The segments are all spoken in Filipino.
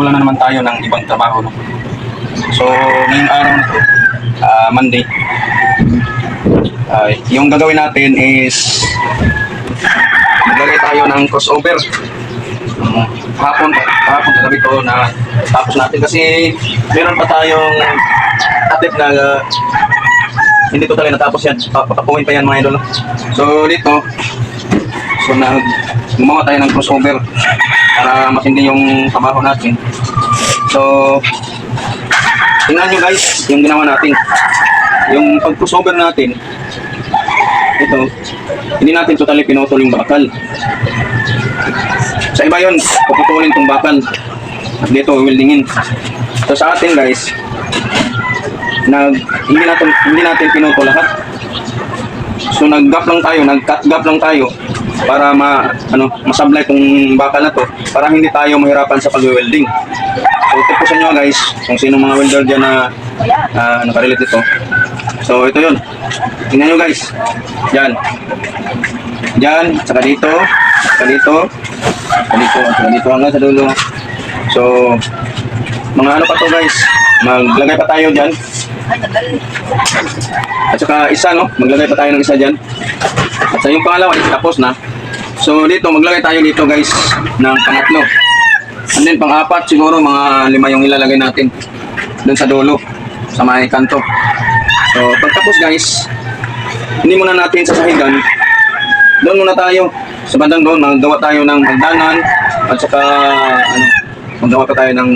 Wala na naman tayo ng ibang trabaho, no? So, ngayong araw na to, Monday, yung gagawin natin is maglagay tayo ng crossover. Hapon kagabi ko na tapos natin kasi meron pa tayong atip na hindi to talaga natapos yan. Papapuin pa yan mga idol. So, dito, gumawa tayo ng crossover para matindi yung trabaho natin. So, tingnan nyo guys yung ginawa natin. Yung pag-crossover natin, ito, hindi natin totally pinutol yung bakal. Sa iba yun, puputulin tong bakal. At dito, wieldingin. So sa atin guys, hindi natin pinutol lahat. So nag-gap lang tayo, nag-cut gap lang tayo para masablay tong bakal na to para hindi tayo mahirapan sa pag-welding. So tip ko sa inyo guys, kung sino mga welder dyan na nakarelate ito. So ito yun. Tingnan nyo guys. Diyan. Diyan, saka dito, saka dito, saka dito hanggang sa dulo. So mga ano pa to guys, maglagay pa tayo dyan. At saka isa, no? Maglagay pa tayo ng isa dyan. At sa yung pangalawa, tapos na. So dito, maglagay tayo dito guys ng pangatlo. And then pang-apat, siguro mga 5 yung ilalagay natin dun sa dulo, sa may kanto. So pagtapos guys, hindi muna natin sasahigan. Doon muna tayo sa bandang doon, maggawa tayo ng hagdanan. At saka maggawa pa tayo ng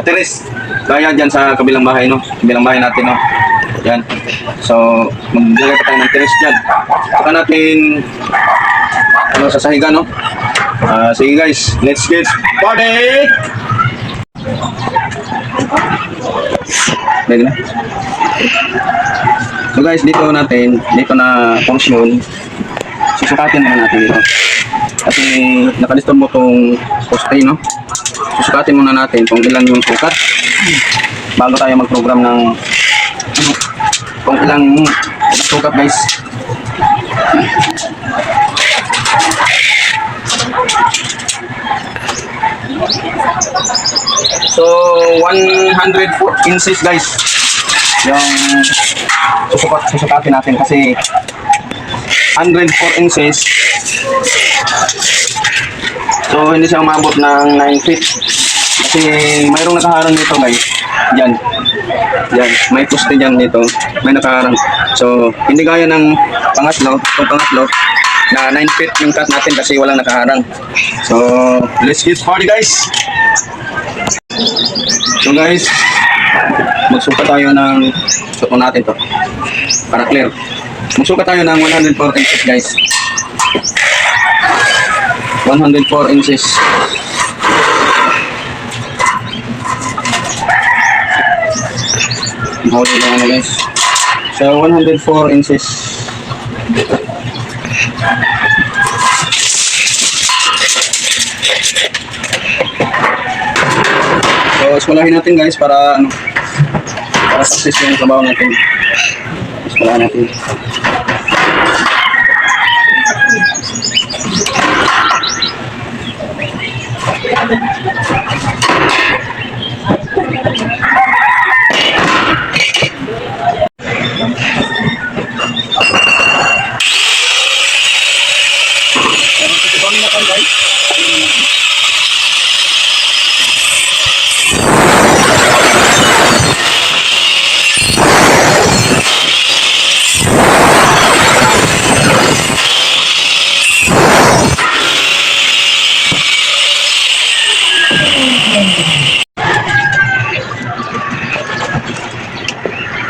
terrace. Kaya dyan sa kabilang bahay, no? Kabilang bahay natin, no? Yan. So, maglagay pa tayo ng terrace dyan. Saka natin, sasahigan, no? Sige guys, let's get started! Pwede na. So guys, dito na function, susukatin muna natin dito. Kasi nakadisturbo tong poste, no? Susukatin muna natin kung ilan yung sukat bago tayo mag-program ng kung ilang sukat guys. So 104 inches guys yung susukatin natin kasi 104 inches. So hindi siya umabot ng 9 feet kasi mayroong nakaharang dito guys. Yan, may poste dyan dito, may nakaharang. So hindi gaya ng pangatlo na 9 feet yung cut natin kasi walang nakaharang. So let's get started guys. So guys, magsukat tayo ng suko natin to para clear. Magsukat tayo ng 104 inches guys. 104 inches. Huli lang guys. So 104 inches. So ismulahin natin guys para success yung trabaho natin. Ismulahin natin.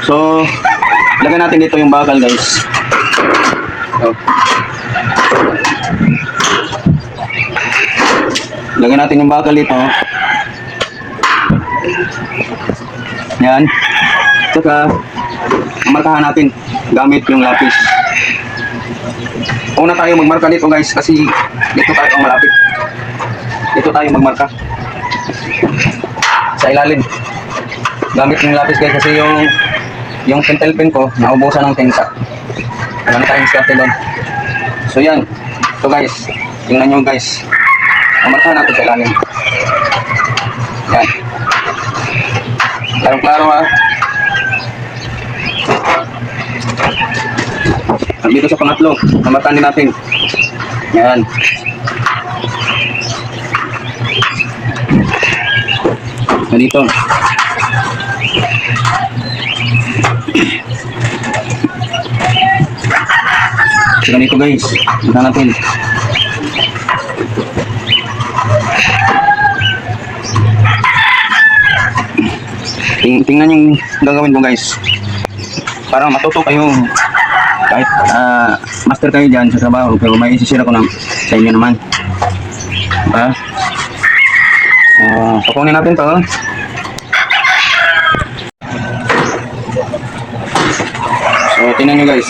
So, lagyan natin dito yung bakal guys. So, lagyan natin yung bakal dito. Yan. Saka, markahan natin gamit yung lapis. Una tayo magmarka dito guys kasi dito tayo ang malapit. Dito tayo magmarka. Sa ilalim. Gamit yung lapis guys kasi yung pentel pen ko naubusan ng tinta. Walang tayong skarte doon. So yan. So guys, tingnan nyo guys. Mamarkahan natin sa ilalim. Yan. Klaro-klaro ha. At dito sa pangatlo, mamarkahan din natin. Yan. Ganito. So ganito guys, tingnan natin. Tingnan yung gagawin mo guys. Para matuto kayo kahit master kayo dyan sa trabaho, pero may isisira ko sa inyo naman. Diba? Pakunin natin to. So tingnan nyo guys.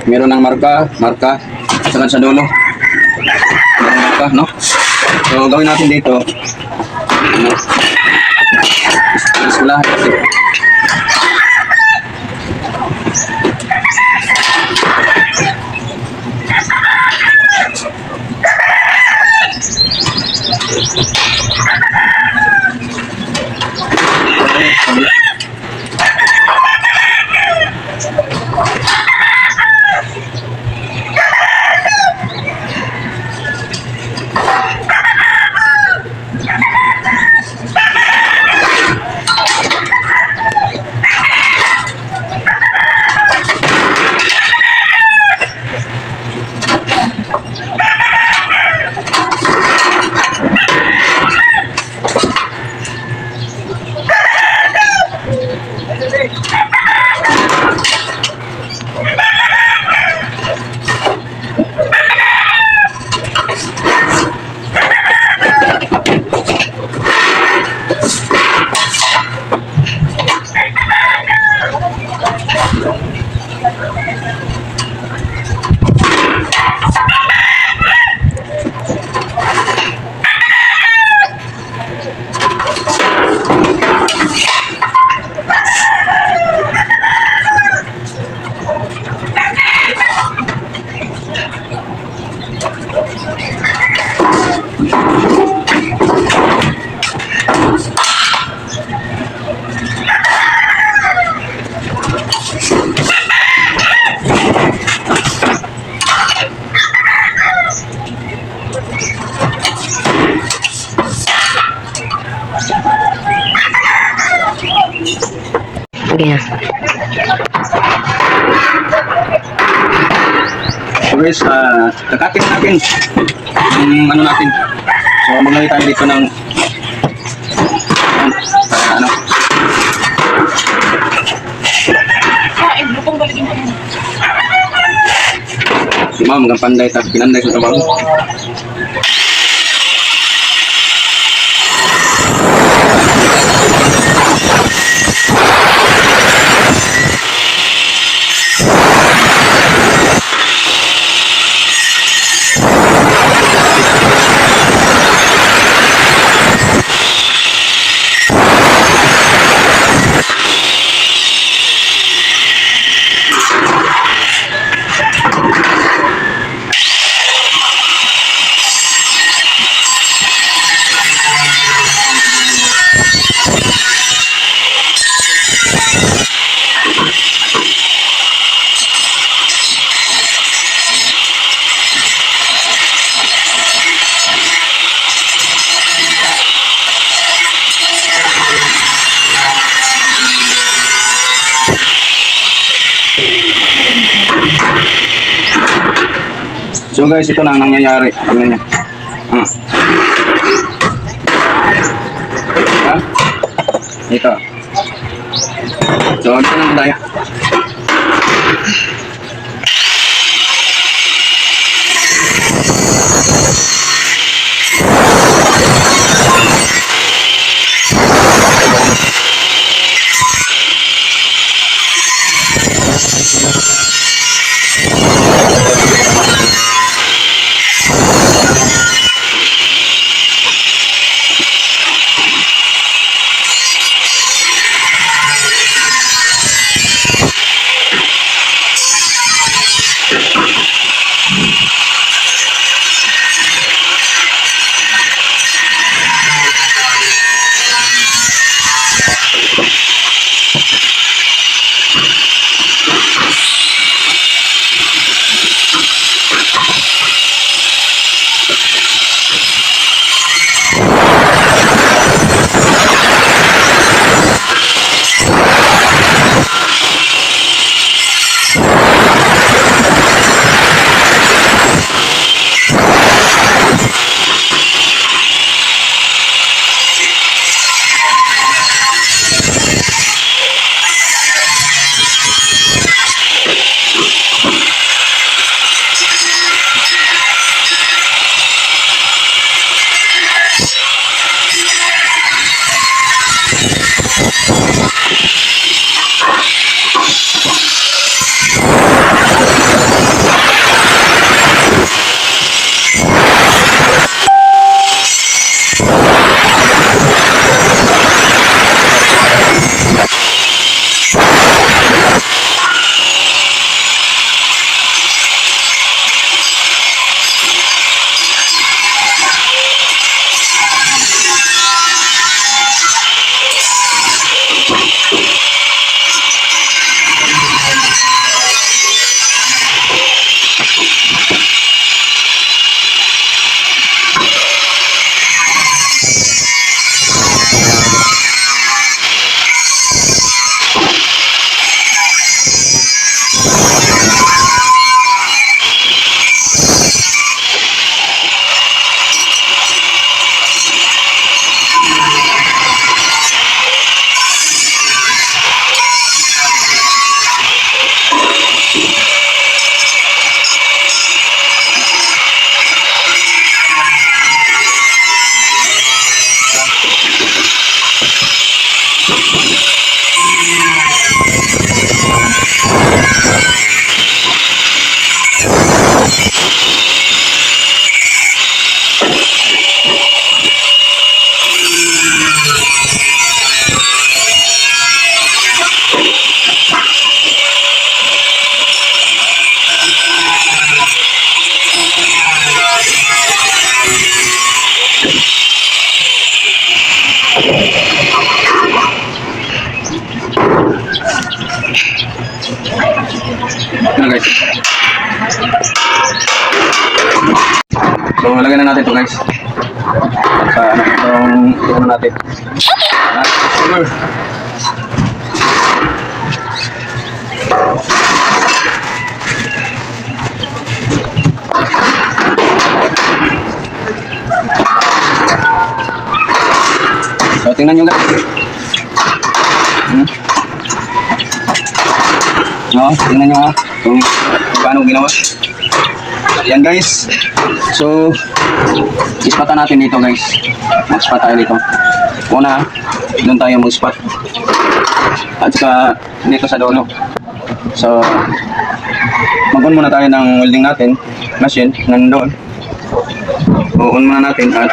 Meron ng marka, saka sa dulo. Meron ng marka, no? So gawin natin dito. Isulahan kasi. Okay. So guys, kakatin natin yung ano natin. So maglagay tayo dito ng ano. Si ma'am, hanggang panday tayo. Pinanday sa trabaho. So guys, ito na ang nangyayari. Tingnan nyo. Ha? Ito. So, ito na tayo. Ano guys? So, lagyan na natin ito guys. Sa itong natin. Sugar. So, tingnan nyo guys. No, tingnan nyo ha. Kung paano ginawa. Yan guys. So, ispatan natin dito guys. Mag-spot tayo dito. Una, doon tayo mag-spot. At saka dito sa dulo. So, mag-on muna tayo ng welding natin. Machine, nandoon. O-on muna natin at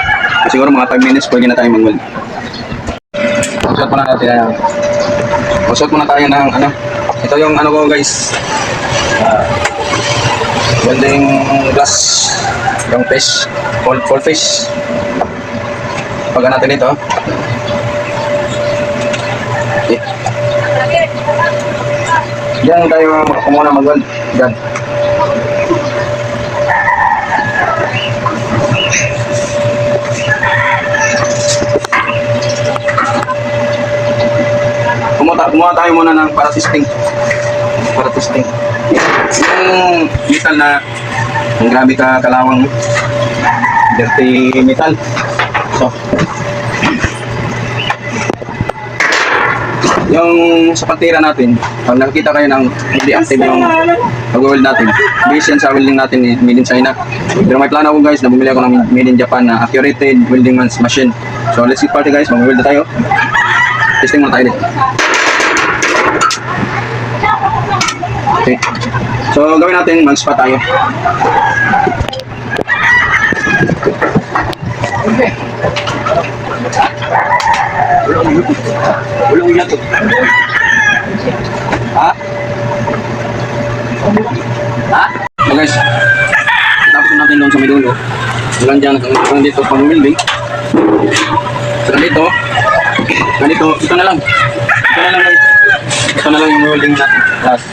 siguro mga 5 minutes pwede na tayo mag-weld. Usot muna natin na usot muna tayo ng ano. Ito yung ano ko guys. Welding glass. Yung fish. Full fish. Pagka natin ito. Okay. Diyan tayo muna mag-weld. Diyan. Kumuha tayo muna ng para testing. Yung metal na yung grabe ka kalawang dirty metal. So, yung sa pagtira natin, pag nakikita kayo ng hindi active yung pag-weld natin, based yan sa welding natin made in China. Pero may plano ako guys na bumili ako ng made in Japan na accurate welding machine. So let's get party guys, mag-weld na tayo. Testing muna tayo dito. Okay. So gawin natin, mag-spot tayo. Okay. Ulong yan to. Ha? Ha? So guys, tapos natin doon sa may dulo. Walang dyan, hanggang dito pang welding. So ganito, ito na lang. Ito na lang guys. Ito na lang yung welding natin. Last.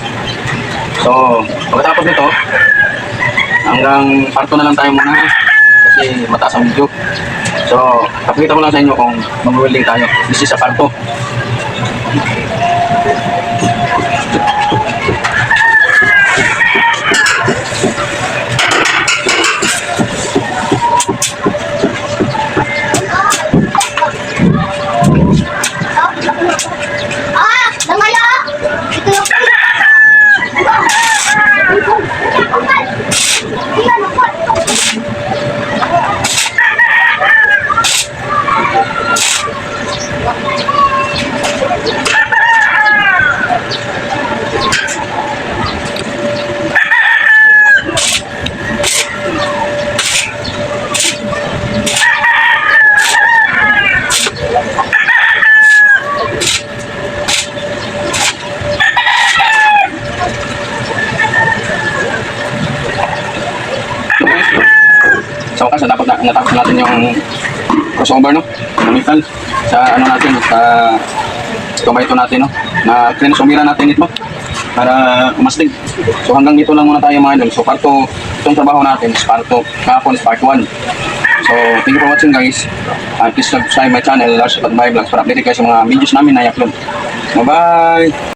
So, pagkatapos nito, hanggang parto na lang tayo muna kasi mataas ang video. So, papakita ko lang sa inyo kung mag-welding tayo. This is a parto. Sa wakas, natapos natin yung crossover, no? Metal sa ano natin, sa tomato natin, no? Na clean natin ito para umastig. So hanggang dito lang muna tayo mga idol. So part 2, itong trabaho natin is part 2, kahapon is part 1. So thank you for watching guys. Please subscribe my channel, Lars Patbay Vlogs, para update kayo sa mga videos namin na i-upload. Bye bye!